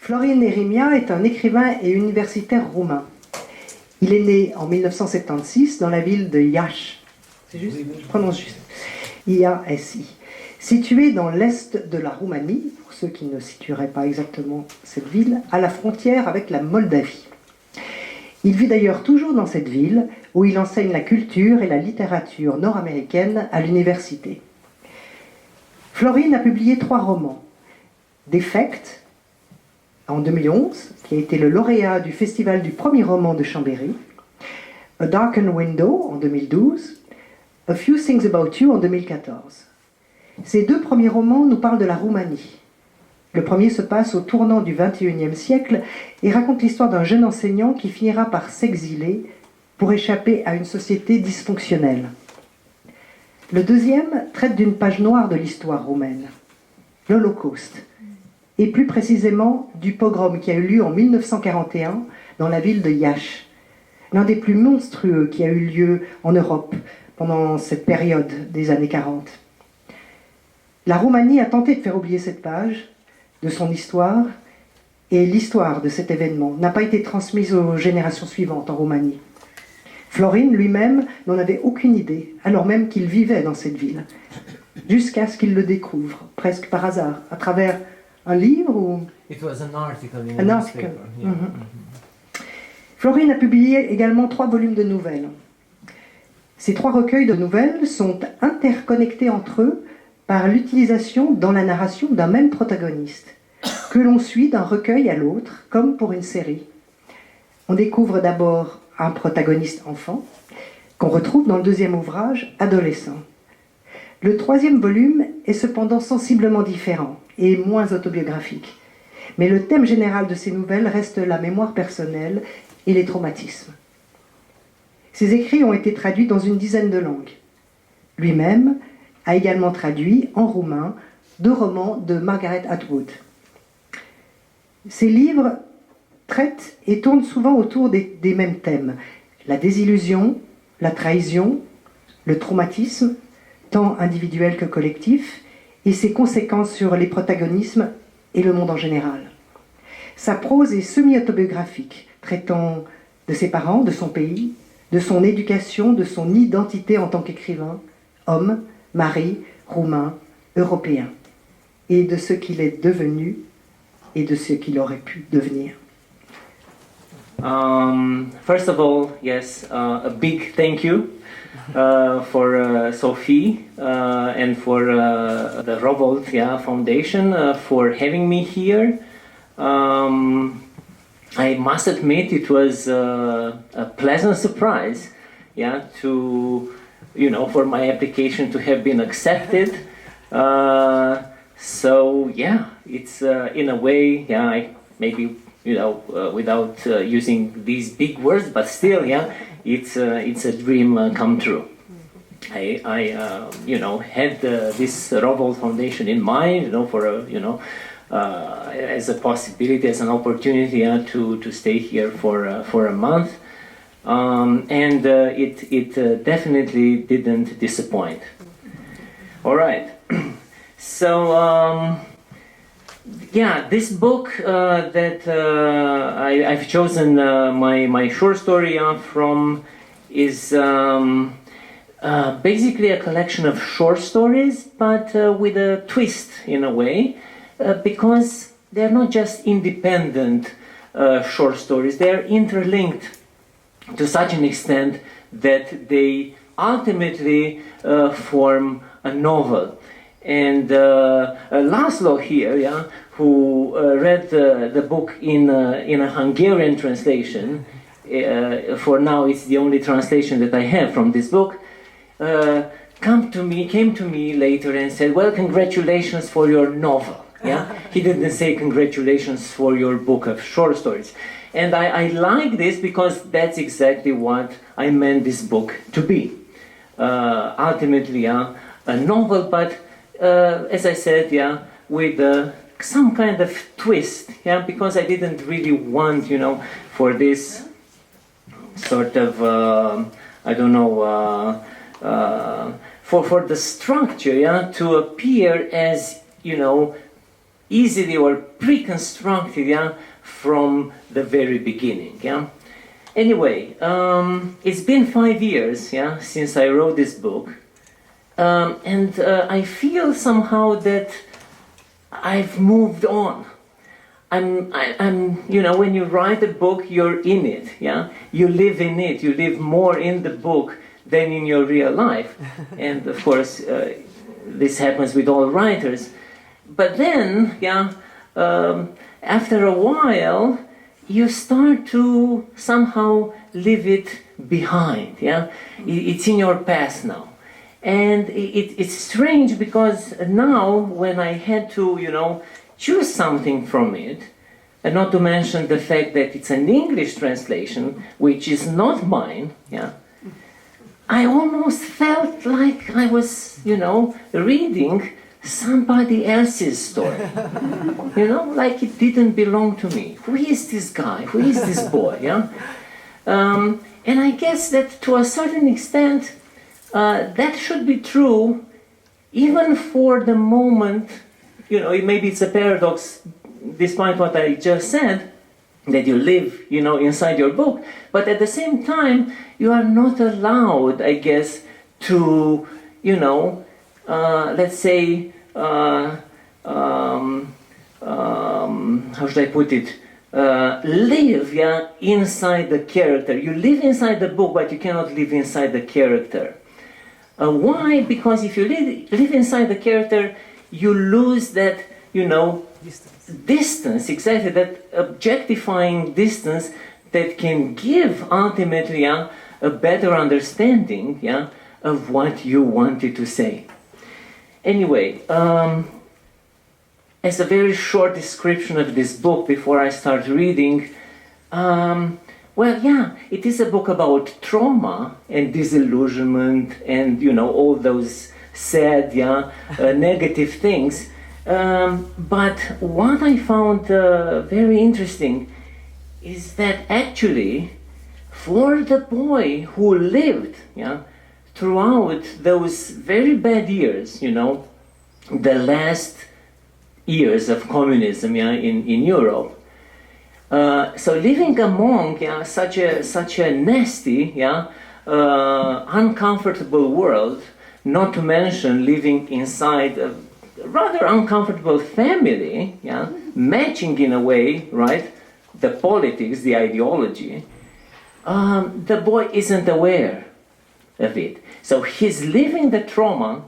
Florin Irimia est un écrivain et universitaire roumain. Il est né en 1976 dans la ville de Iași, c'est juste, je prononce juste, Iasi, située dans l'est de la Roumanie, pour ceux qui ne situeraient pas exactement cette ville, à la frontière avec la Moldavie. Il vit d'ailleurs toujours dans cette ville, où il enseigne la culture et la littérature nord-américaine à l'université. Florin a publié 3 romans. Defekt, en 2011, qui a été le lauréat du festival du premier roman de Chambéry, A Darkened Window, en 2012, A Few Things About You, en 2014. Ces 2 premiers romans nous parlent de la Roumanie. Le premier se passe au tournant du XXIe siècle et raconte l'histoire d'un jeune enseignant qui finira par s'exiler pour échapper à une société dysfonctionnelle. Le deuxième traite d'une page noire de l'histoire roumaine, l'Holocauste, et plus précisément du pogrom qui a eu lieu en 1941 dans la ville de Iași, l'un des plus monstrueux qui a eu lieu en Europe pendant cette période des années 40. La Roumanie a tenté de faire oublier cette page de son histoire, et l'histoire de cet événement n'a pas été transmise aux générations suivantes en Roumanie. Florin lui-même n'en avait aucune idée, alors même qu'il vivait dans cette ville, jusqu'à ce qu'il le découvre, presque par hasard, à travers un livre ou... It was an article in un a article. newspaper. Yeah. Florin a publié également 3 volumes de nouvelles. Ces 3 recueils de nouvelles sont interconnectés entre eux par l'utilisation dans la narration d'un même protagoniste, que l'on suit d'un recueil à l'autre, comme pour une série. On découvre d'abord un protagoniste enfant, qu'on retrouve dans le deuxième ouvrage, adolescent. Le 3e volume est cependant sensiblement différent et moins autobiographique. Mais le thème général de ces nouvelles reste la mémoire personnelle et les traumatismes. Ses écrits ont été traduits dans une dizaine de langues. Lui-même a également traduit en roumain 2 romans de Margaret Atwood. Ces livres traitent et tournent souvent autour des mêmes thèmes: la désillusion, la trahison, le traumatisme, tant individuel que collectif, et ses conséquences sur les protagonismes et le monde en général. Sa prose est semi-autobiographique, traitant de ses parents, de son pays, de son éducation, de son identité en tant qu'écrivain, homme, mari, roumain, européen, et de ce qu'il est devenu et de ce qu'il aurait pu devenir. First of all, yes, a big thank you for Sophie and for the Revolt Foundation for having me here. I must admit it was a pleasant surprise, to, for my application to have been accepted. So yeah, it's in a way, I maybe without using these big words, but still, it's a dream come true. I had this Revolt Foundation in mind, for as a possibility, as an opportunity to stay here for a month, and it definitely didn't disappoint. All right, so. This book that I've chosen my short story from is basically a collection of short stories, but with a twist in a way, because they're not just independent short stories, they're interlinked to such an extent that they ultimately form a novel. And Laszlo here, who read the book in a Hungarian translation, for now it's the only translation that I have from this book, came to me later and said, well, congratulations for your novel. He didn't say congratulations for your book of short stories. And I like this because that's exactly what I meant this book to be. Ultimately, a novel, but as I said, with some kind of twist, because I didn't really want, for this sort of, for the structure, to appear as, easily or pre-constructed, yeah, from the very beginning, yeah. Anyway, it's been 5 years, yeah, since I wrote this book, and I feel somehow that I've moved on. I'm, you know, when you write a book, you're in it, yeah? You live in it, you live more in the book than in your real life. And of course, this happens with all writers. But then, yeah, after a while, you start to somehow leave it behind, yeah? It's in your past now. And it's strange because now when I had to, you know, choose something from it, and not to mention the fact that it's an English translation, which is not mine, yeah, I almost felt like I was, you know, reading somebody else's story. You know, like it didn't belong to me. Who is this guy? Who is this boy? Yeah? And I guess that to a certain extent, that should be true even for the moment. You know, maybe it's a paradox, despite what I just said, that you live, you know, inside your book, but at the same time, you are not allowed, I guess, to, you know, let's say, how should I put it, live, yeah, inside the character. You live inside the book, but you cannot live inside the character. Why? Because if you live inside the character, you lose that, you know, distance, exactly, that objectifying distance that can give ultimately, yeah, a better understanding, yeah, of what you wanted to say. Anyway, as a very short description of this book before I start reading, well, yeah, it is a book about trauma and disillusionment and, you know, all those sad, yeah, negative things. But what I found very interesting is that actually, for the boy who lived, yeah, throughout those very bad years, you know, the last years of communism, yeah, in Europe. So living among, yeah, such a nasty, yeah, uncomfortable world, not to mention living inside a rather uncomfortable family, yeah, matching in a way, right, the politics, the ideology, the boy isn't aware of it. So he's living the trauma,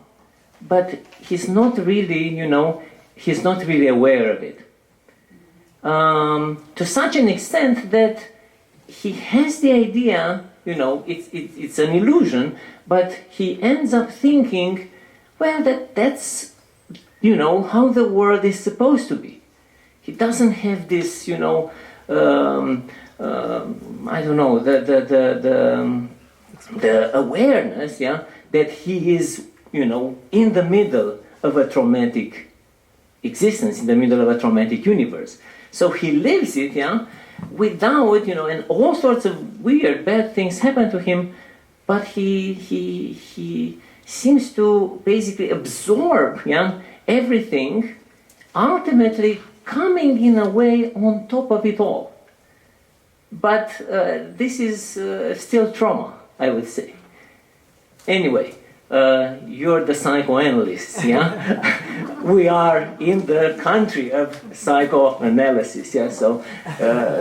but he's not really, you know, he's not really aware of it. To such an extent that he has the idea, you know, it's an illusion, but he ends up thinking, well, that's, you know, how the world is supposed to be. He doesn't have this, you know, I don't know, the awareness, yeah, that he is, you know, in the middle of a traumatic existence, in the middle of a traumatic universe. So he lives it, yeah, without, you know, and all sorts of weird, bad things happen to him, but he seems to basically absorb, yeah, everything, ultimately coming in a way on top of it all. But this is still trauma, I would say. Anyway, you're the psychoanalysts, yeah? We are in the country of psychoanalysis, yeah? So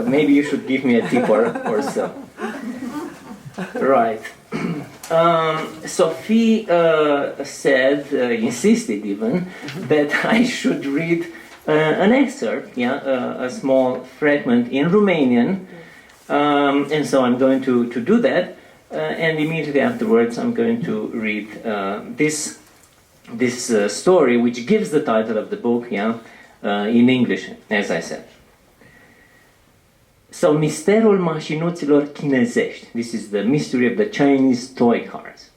maybe you should give me a tip or so. Right. Sophie said, insisted even, that I should read an excerpt, yeah, a small fragment in Romanian, and so I'm going to do that, and immediately afterwards I'm going to read this story, which gives the title of the book, yeah, in English, as I said. So, misterul mașinuților chinezești. This is the mystery of the Chinese toy cars.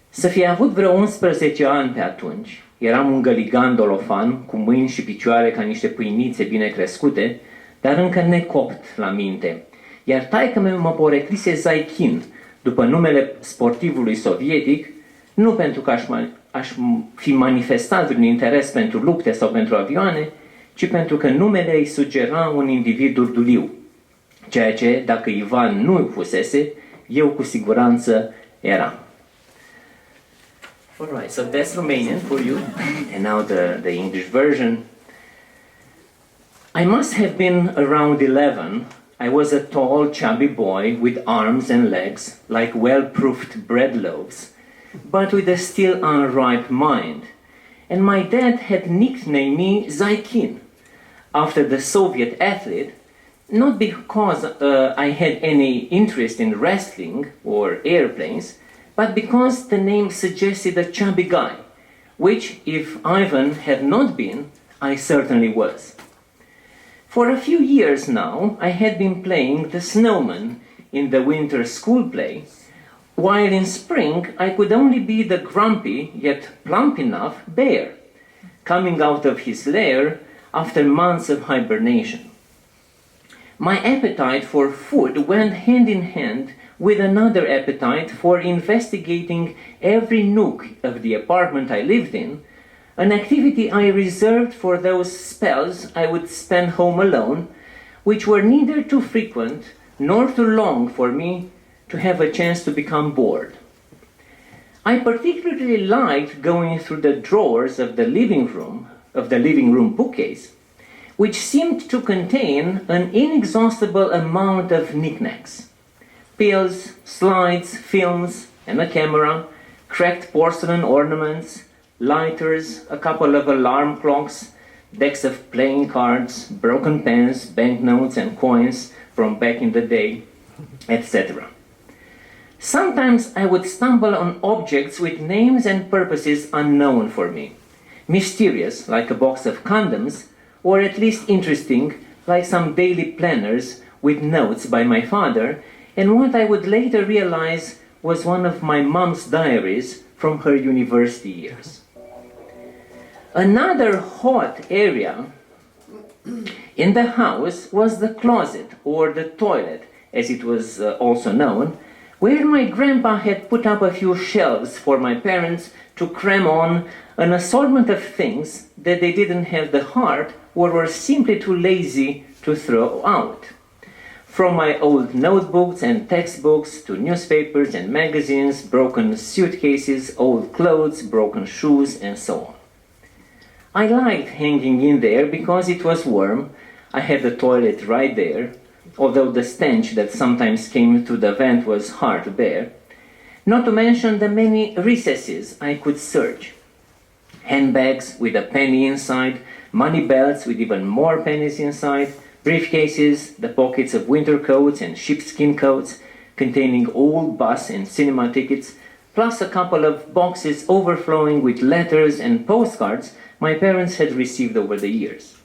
Să fi avut vreo 11 ani pe atunci, eram un găligan dolofan, cu mâini și picioare ca niște pâinițe bine crescute, dar încă necopt la minte. Iar taică-meu mă poreclise Zaichin, după numele sportivului sovietic, nu pentru că aș fi manifestat vreun interes pentru lupte sau pentru avioane, ci pentru că numele îi sugera un individ urduliu, ceea ce, dacă Ivan nu fusese, eu cu siguranță eram. Alright, so that's Romanian for you, and now the English version. I must have been around 11. I was a tall, chubby boy with arms and legs like well-proofed bread loaves, but with a still unripe mind. And my dad had nicknamed me Zaikin, after the Soviet athlete, not because I had any interest in wrestling or airplanes, but because the name suggested a chubby guy, which, if Ivan had not been, I certainly was. For a few years now, I had been playing the snowman in the winter school play, while in spring I could only be the grumpy, yet plump enough bear, coming out of his lair after months of hibernation. My appetite for food went hand in hand with another appetite for investigating every nook of the apartment I lived in, an activity I reserved for those spells I would spend home alone, which were neither too frequent nor too long for me to have a chance to become bored. I particularly liked going through the drawers of the living room bookcase, which seemed to contain an inexhaustible amount of knickknacks. Pills, slides, films, and a camera, cracked porcelain ornaments, lighters, a couple of alarm clocks, decks of playing cards, broken pens, banknotes, and coins from back in the day, etc. Sometimes I would stumble on objects with names and purposes unknown for me, mysterious, like a box of condoms, or at least interesting, like some daily planners with notes by my father, and what I would later realize was one of my mom's diaries from her university years. Another hot area in the house was the closet, or the toilet, as it was also known, where my grandpa had put up a few shelves for my parents to cram on an assortment of things that they didn't have the heart or were simply too lazy to throw out. From my old notebooks and textbooks to newspapers and magazines, broken suitcases, old clothes, broken shoes, and so on. I liked hanging in there because it was warm. I had the toilet right there, although the stench that sometimes came to the vent was hard to bear. Not to mention the many recesses I could search. Handbags with a penny inside, money belts with even more pennies inside, briefcases, the pockets of winter coats and sheepskin coats containing old bus and cinema tickets, plus a couple of boxes overflowing with letters and postcards my parents had received over the years.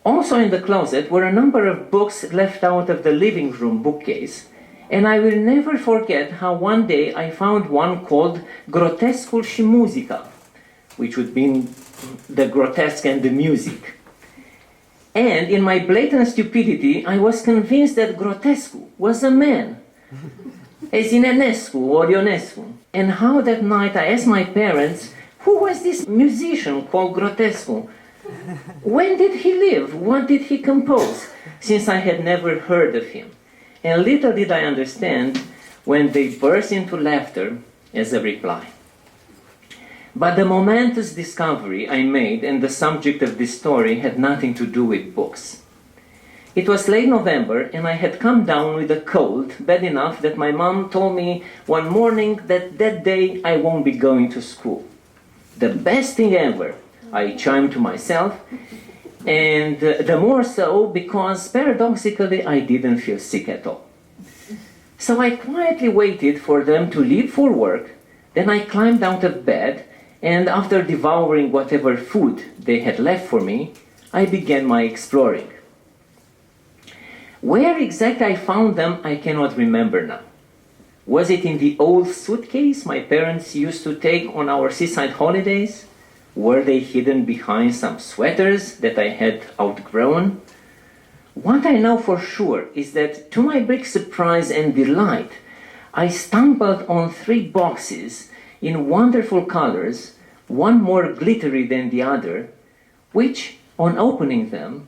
Also in the closet were a number of books left out of the living room bookcase, and I will never forget how one day I found one called Grotescul și Muzica, which would mean the grotesque and the music. And in my blatant stupidity, I was convinced that Grotescu was a man, as in Enescu or Ionescu. And how that night I asked my parents, who was this musician called Grotescu? When did he live? What did he compose? Since I had never heard of him. And little did I understand when they burst into laughter as a reply. But the momentous discovery I made and the subject of this story had nothing to do with books. It was late November and I had come down with a cold, bad enough that my mom told me one morning that day I won't be going to school. The best thing ever, I chimed to myself, and the more so because paradoxically I didn't feel sick at all. So I quietly waited for them to leave for work, then I climbed out of bed, and after devouring whatever food they had left for me, I began my exploring. Where exactly I found them, I cannot remember now. Was it in the old suitcase my parents used to take on our seaside holidays? Were they hidden behind some sweaters that I had outgrown? What I know for sure is that, to my big surprise and delight, I stumbled on 3 boxes in wonderful colors, one more glittery than the other, which, on opening them,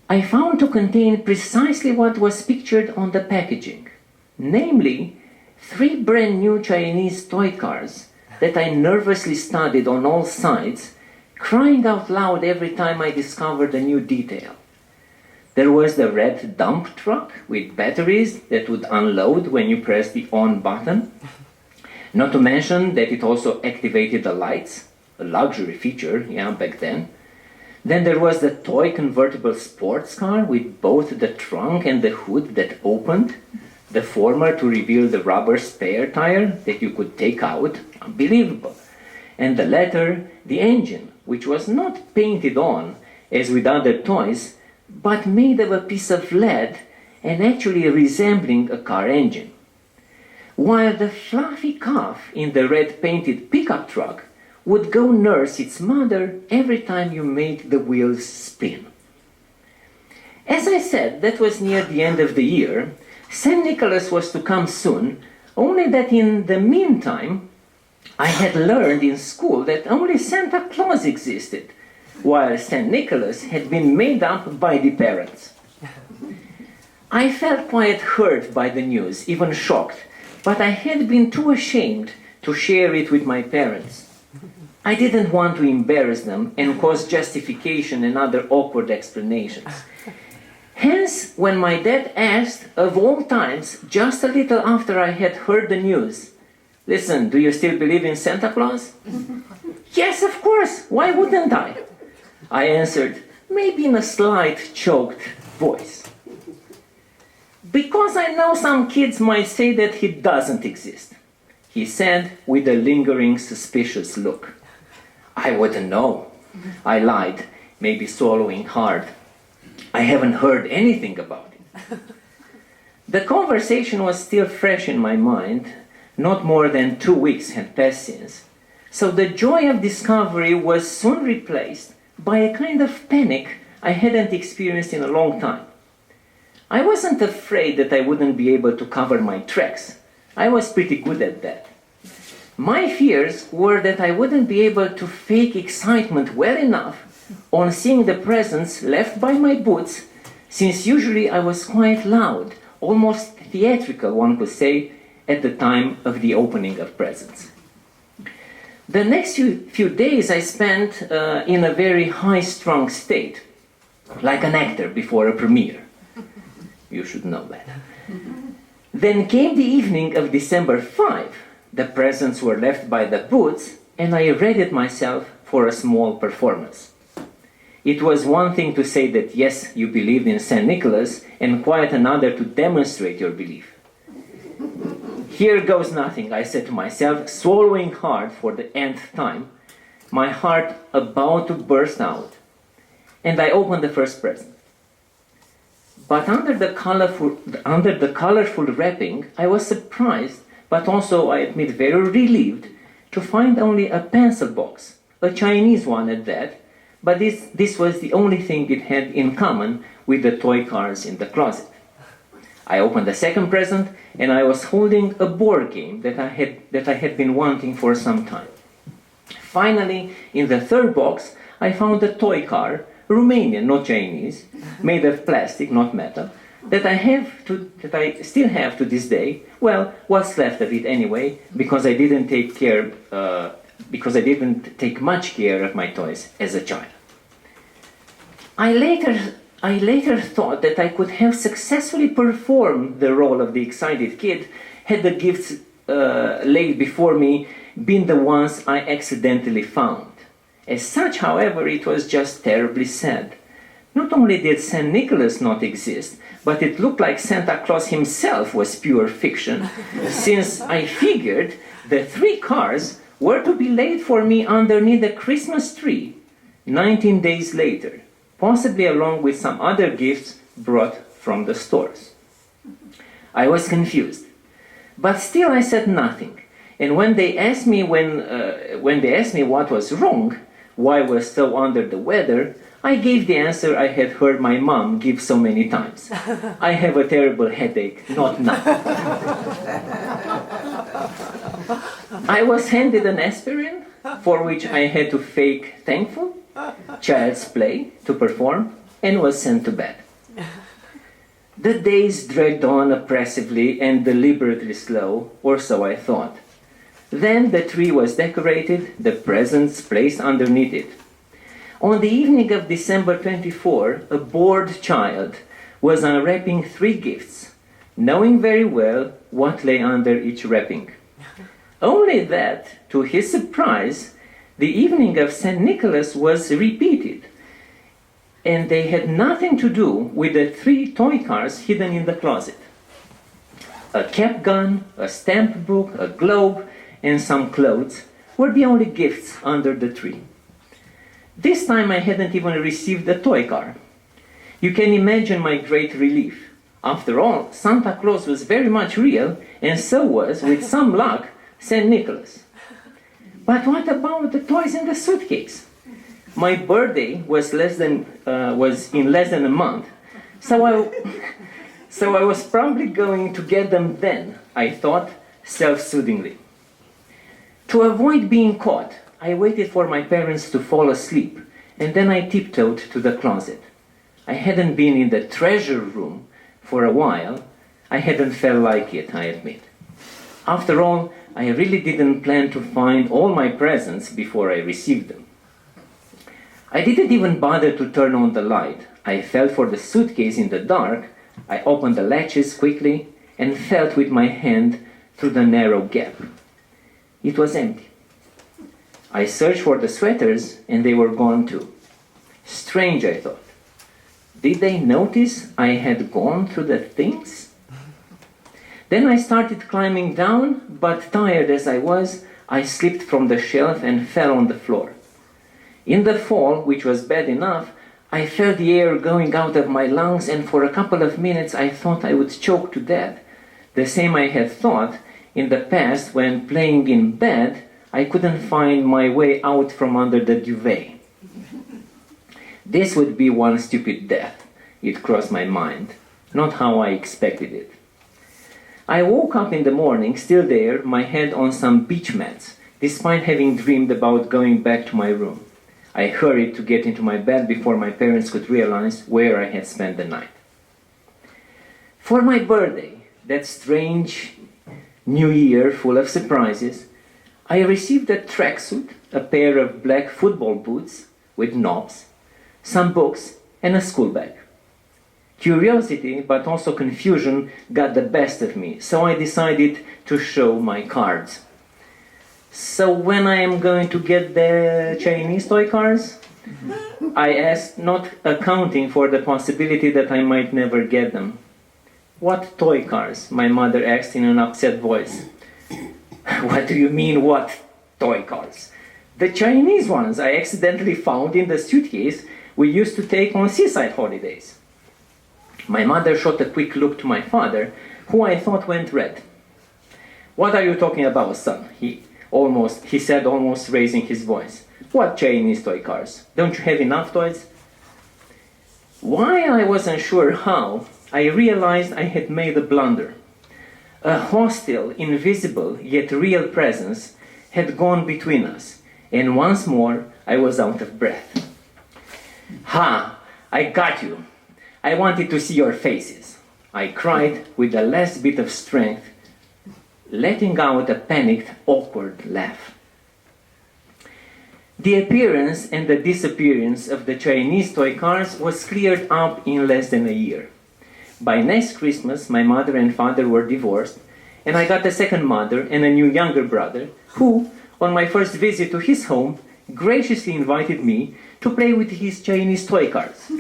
I found to contain precisely what was pictured on the packaging, namely 3 brand new Chinese toy cars that I nervously studied on all sides, crying out loud every time I discovered a new detail. There was the red dump truck with batteries that would unload when you press the on button. Not to mention that it also activated the lights, a luxury feature, back then. Then there was the toy convertible sports car with both the trunk and the hood that opened, the former to reveal the rubber spare tire that you could take out, unbelievable, and the latter, the engine, which was not painted on, as with other toys, but made of a piece of lead and actually resembling a car engine. While the fluffy calf in the red painted pickup truck would go nurse its mother every time you made the wheels spin. As I said, that was near the end of the year. St. Nicholas was to come soon, only that in the meantime I had learned in school that only Santa Claus existed, while St. Nicholas had been made up by the parents. I felt quite hurt by the news, even shocked, but I had been too ashamed to share it with my parents. I didn't want to embarrass them and cause justification and other awkward explanations. Hence, when my dad asked, of all times, just a little after I had heard the news, "Listen, do you still believe in Santa Claus?" "Yes, of course, why wouldn't I?" I answered, maybe in a slight, choked voice. "Because I know some kids might say that he doesn't exist," he said with a lingering, suspicious look. "I wouldn't know," I lied, maybe swallowing hard. "I haven't heard anything about it." The conversation was still fresh in my mind. Not more than 2 weeks had passed since, so the joy of discovery was soon replaced by a kind of panic I hadn't experienced in a long time. I wasn't afraid that I wouldn't be able to cover my tracks. I was pretty good at that. My fears were that I wouldn't be able to fake excitement well enough on seeing the presents left by my boots, since usually I was quite loud, almost theatrical, one could say, at the time of the opening of presents. The next few days I spent in a very high-strung state, like an actor before a premiere. You should know that. Then came the evening of December 5. The presents were left by the booths, and I readied myself for a small performance. It was one thing to say that yes, you believed in St. Nicholas, and quite another to demonstrate your belief. "Here goes nothing," I said to myself, swallowing hard for the nth time, my heart about to burst out. And I opened the first present. But under the colorful wrapping, I was surprised, but also, I admit, very relieved, to find only a pencil box, a Chinese one at that, but this was the only thing it had in common with the toy cars in the closet. I opened the second present, and I was holding a board game that I had been wanting for some time. Finally, in the third box, I found a toy car, Romanian, not Chinese, made of plastic, not metal, that I still have to this day. Well, what's left of it anyway, because I didn't take much care of my toys as a child. I later thought that I could have successfully performed the role of the excited kid had the gifts laid before me been the ones I accidentally found. As such, however, it was just terribly sad. Not only did St. Nicholas not exist, but it looked like Santa Claus himself was pure fiction, since I figured the 3 cars were to be laid for me underneath the Christmas tree 19 days later, possibly along with some other gifts brought from the stores. I was confused, but still I said nothing. And when they asked me what was wrong, why I was so under the weather, I gave the answer I had heard my mom give so many times. I have a terrible headache, not now. I was handed an aspirin, for which I had to fake thankful, child's play to perform, and was sent to bed. The days dragged on oppressively and deliberately slow, or so I thought. Then the tree was decorated, the presents placed underneath it. On the evening of December 24, a bored child was unwrapping 3 gifts, knowing very well what lay under each wrapping. Only that, to his surprise, the evening of St. Nicholas was repeated, and they had nothing to do with the 3 toy cars hidden in the closet. A cap gun, a stamp book, a globe, and some clothes were the only gifts under the tree. This time I hadn't even received a toy car. You can imagine my great relief. After all, Santa Claus was very much real, and so was, with some luck, St. Nicholas. But what about the toys in the suitcase? My birthday was in less than a month, so I was probably going to get them then, I thought, self-soothingly. To avoid being caught, I waited for my parents to fall asleep, and then I tiptoed to the closet. I hadn't been in the treasure room for a while. I hadn't felt like it, I admit. After all, I really didn't plan to find all my presents before I received them. I didn't even bother to turn on the light. I felt for the suitcase in the dark. I opened the latches quickly and felt with my hand through the narrow gap. It was empty. I searched for the sweaters and they were gone too. Strange, I thought. Did they notice I had gone through the things? Then I started climbing down, but tired as I was, I slipped from the shelf and fell on the floor. In the fall, which was bad enough, I felt the air going out of my lungs, and for a couple of minutes I thought I would choke to death. The same I had thought in the past when, playing in bed, I couldn't find my way out from under the duvet. This would be one stupid death, it crossed my mind, not how I expected it. I woke up in the morning, still there, my head on some beach mats, despite having dreamed about going back to my room. I hurried to get into my bed before my parents could realize where I had spent the night. For my birthday, that strange New Year full of surprises, I received a tracksuit, a pair of black football boots with knobs, some books, and a school bag. Curiosity, but also confusion, got the best of me, so I decided to show my cards. So when I am going to get the Chinese toy cars? I asked, not accounting for the possibility that I might never get them. What toy cars? My mother asked in an upset voice. What do you mean, what toy cars? The Chinese ones I accidentally found in the suitcase we used to take on seaside holidays. My mother shot a quick look to my father, who I thought went red. What are you talking about, son? He said, almost raising his voice. What Chinese toy cars? Don't you have enough toys? While I wasn't sure how, I realized I had made a blunder. A hostile, invisible, yet real presence had gone between us, and once more I was out of breath. Ha! I got you! I wanted to see your faces, I cried with the last bit of strength, letting out a panicked, awkward laugh. The appearance and the disappearance of the Chinese toy cars was cleared up in less than a year. By next Christmas, my mother and father were divorced, and I got a second mother and a new younger brother, who, on my first visit to his home, graciously invited me to play with his Chinese toy cars.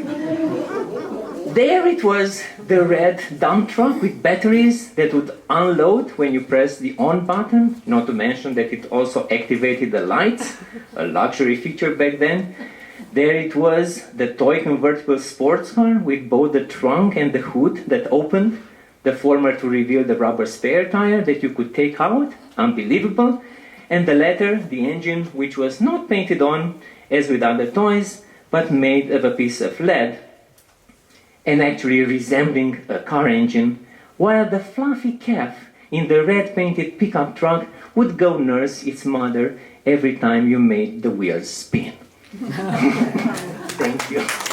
There it was, the red dump truck with batteries that would unload when you press the on button, not to mention that it also activated the lights, a luxury feature back then. There it was, the toy convertible sports car with both the trunk and the hood that opened, the former to reveal the rubber spare tire that you could take out, unbelievable, and the latter, the engine, which was not painted on, as with other toys, but made of a piece of lead, and actually resembling a car engine, while the fluffy calf in the red-painted pickup truck would go nurse its mother every time you made the wheels spin. Thank you.